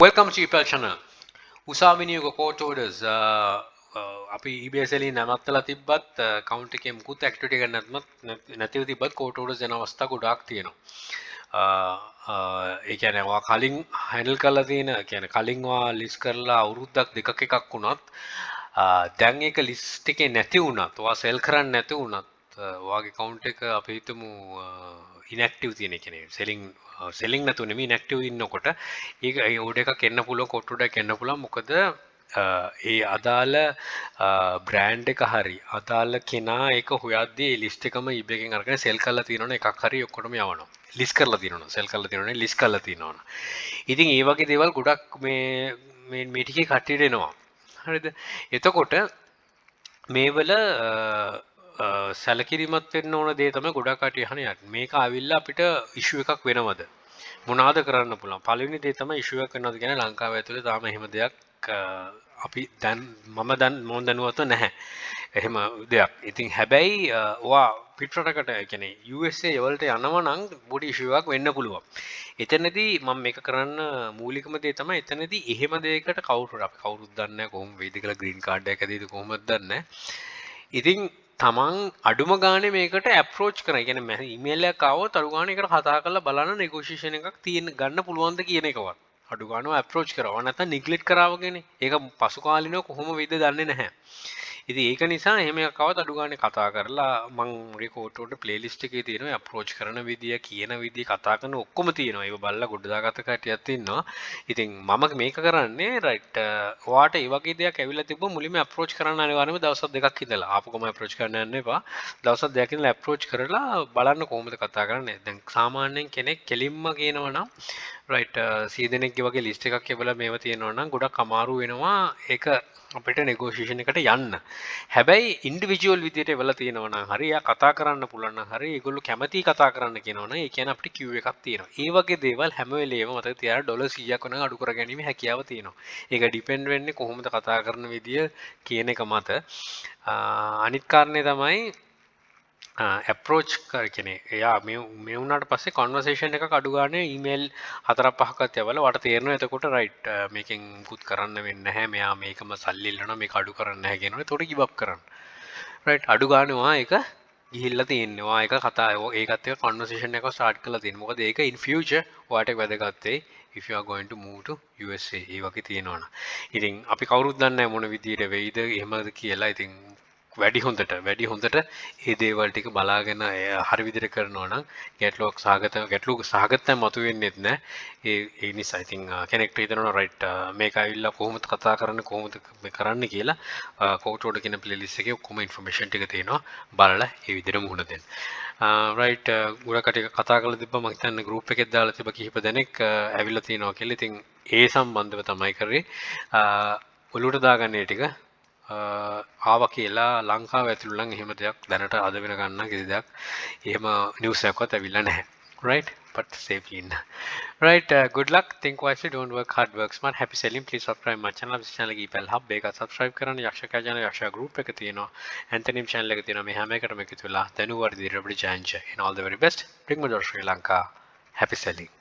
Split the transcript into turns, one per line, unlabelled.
Welcome to your channel. උසාවිනියක court orders අපි eBay selling නවත්තලා තිබ්බත් account එකේ මුකුත් activity එකක් නැතිව තිබ්බත් court orders යන අවස්ථා ගොඩාක් තියෙනවා. ඒ කියන්නේ ඔයා කලින් handle කරලා තියෙන කියන්නේ කලින් ඔයා list කරලා අවුරුද්දක් දෙකක් එකක් වුණත් දැන් ඒක list එකේ නැති වුණත් ඔයා sell කරන්න නැති වුණත් ඔයාගේ account එක අපි හිතමු inactive තියෙන කියන්නේ selling නැතුව නෙමෙයි inactive ඉන්නකොට ඒක ඒ order එකක් එන්න පුළුවන් court order එකක් එන්න පුළුවන් මොකද ඒ අදාළ බ්‍රෑන්ඩ් එක හරි අදාළ කෙනා ඒක හොයද්දී ලිස්ට් එකම eBay එකෙන් අරගෙන sell කරලා තියෙනවනේ එකක් හරි ඔක්කොටම යවනවා list කරලා තියෙනවනේ sell කරලා තියෙනවනේ list කරලා තියෙනවනේ ඉතින් ඒ වගේ දේවල් ගොඩක් මේ ටිකේ කට්ටියට එනවා හරිද එතකොට මේවල සැලකිලිමත් වෙන්න ඕන දේ තමයි ගොඩක් කට්ටිය අහන්නේ මේක ආවිල්ලා අපිට ඉෂුව එකක් වෙනවද මොනවාද කරන්න පුළුවන් පළවෙනි දේ තමයි ඉෂුව එකක් වෙනවද කියන්නේ ලංකාව ඇතුලේ තාම එහෙම දෙයක් අපි දැන් මම දැනුවත්ව නැහැ එහෙම දෙයක් ඉතින් හැබැයි ඔයා පිටරටකට කියන්නේ USA වලට යනවා නම් පොඩි ඉෂුව එකක් වෙන්න පුළුවන් එතනදී මම මේක කරන්න මූලිකම දේ තමයි එතනදී එහෙම දෙයකට කවුරුත් අපි කවුරුත් දන්නේ නැහැ කොහොම වෙයිද කියලා ග්‍රීන් කාඩ් එකක් ඇදීද කොහොමද දන්නේ ඉතින් තමන් අඩුම ගානේ මේකට ඇප්‍රෝච් කරන. ඒ කියන්නේ ඊමේල් එකක් ආවොත් අඩු ගානේ එකට කතා කරලා බලන්න නෙගෝෂියේෂන් එකක් ගන්න පුළුවන්ද කියන එකවත්. අඩු ගානව ඇප්‍රෝච් කරනවා. නැත්නම් නිග්ලෙක්ට් කරාවගෙන ඒක පසු කාලිනව කොහොම වෙයිද දන්නේ නැහැ. ඉතින් ඒක නිසා එහෙම එකක් ආවොත් අඩු ගානේ කතා කරලා මම රෙකෝඩ් වලට ප්ලේලිස්ට් එකේ තියෙනවා ඇප්‍රෝච් කරන විදිය, කියන විදිය, කතා කරන ඔක්කොම තියෙනවා. ඒක බලලා ගොඩ දාගත්ත කට්ටියක් ඉන්නවා. ඉතින් මම මේක කරන්නේ රයිට් ඔයාට ඒ වගේ දෙයක් ඇවිල්ලා තිබ්බොත් මුලින්ම ඇප්‍රෝච් කරන්න අනිවාර්යයෙන්ම දවස් දෙකක් ඉඳලා ආපු ගම ඇප්‍රෝච් කරන්න යන්න එපා. දවස් දෙකක් ඉඳලා ඇප්‍රෝච් කරලා බලන්න කොහොමද කතා කරන්නේ. දැන් සාමාන්‍යයෙන් කෙනෙක් කෙලින්ම කියනවා නම් රයිට් 100 දෙනෙක්ගේ වගේ ලිස්ට් එකක් එවලා මේව තියෙනවා නම් ගොඩක් අමාරු වෙනවා ඒක අපිට නෙගෝෂියේෂන් එකට යන්න. හැබැයි ඉන්ඩිවිජුවල් විදියට එවලා තියෙනවා නම් හරි එයා කතා කරන්න පුළුවන් නම් හරි ඒගොල්ලෝ කැමති කතා කරන්න කියනවා නම් ඒ කියන්නේ අපිට queue එකක් තියෙනවා. ඒ වගේ දේවල් හැම වෙලේම මතක තියාගන්න ඩොලර් 100ක් වුණා අඩු කරගැනීමේ හැකියාව තියෙනවා. ඒක ඩිපෙන්ඩ් වෙන්නේ කොහොමද කතා කරන විදිය කියන එක මත. අනිත් කාරණේ තමයි ඇප්‍රෝච් කරගෙන එයා මේ වුණාට පස්සේ කන්වර්සේෂන් එකක් අඩු ගානේ ඊමේල් 4-5ක්වත් යවලා වට තේරෙනවා එතකොට රයිට් මේකෙන් මුකුත් කරන්න වෙන්නේ නැහැ මෙයා මේකම සල්ලි ඉල්ලනවා මේක අඩු කරන්න නැහැ කියනවා එතකොට give up කරන්න රයිට් අඩු ගානේ වා ඒක ගිහිල්ලා තියෙන්නේ වා ඒක කතා ඒකත් එක්ක කන්වර්සේෂන් එකක් ස්ටාර්ට් කරලා තියෙනවා මොකද ඒක in future ඔයාට වැදගත් වෙයි if you are going to move to USA ඒ වගේ තියෙනවනේ ඉතින් අපි කවුරුත් දන්නේ නැහැ මොන විදියට වෙයිද එහෙමද කියලා ඉතින් වැඩි හොඳට ඒ දේවල් ටික බලාගෙන හරි විදිහට කරනවා නම් ගැටලුවක් සහගත මතුවෙන්නේ නැහැ ඒ නිසා ඉතින් කෙනෙක්ට හිතනවා රයිට් මේක ඇවිල්ලා කොහොමද කතා කරන්නේ කොහොමද කරන්නේ කියලා කෝට් කියන ප්ලේලිස්ට් එකේ ඔක්කොම ඉන්ෆර්මේෂන් ටික තියෙනවා බලලා ඒ විදිහට මුහුණ දෙන්න රයිට් ගොඩක් ටික කතා කරලා තිබ්බා මම හිතන්නේ ගෲප් එකෙත් දාලා තිබ්බා කිහිප දෙනෙක් ඇවිල්ලා තියෙනවා කියලා ඉතින් ඒ සම්බන්ධව තමයි කරේ ඔලුවට දාගන්නේ ටික ආවා කියලා ලංකාව ඇතුළේ නම් එහෙම දෙයක් දැනට අද වෙන ගන්න කිසි දෙයක් එහෙම නිවුස් එකක්වත් ඇවිල්ලා නැහැ right but safely in right good luck think wisely don't work hard work smart happy selling please subscribe my channel this channel එක ඉපල් hub එක subscribe කරන්න යක්ෂකයා channel යක්ෂයා group එක තියෙනවා antonym channel එක තියෙනවා මේ හැම එකටම එකතු වෙලා දැනුවත් විදිහට අපිට join and all the very best bring more Sri Lanka happy selling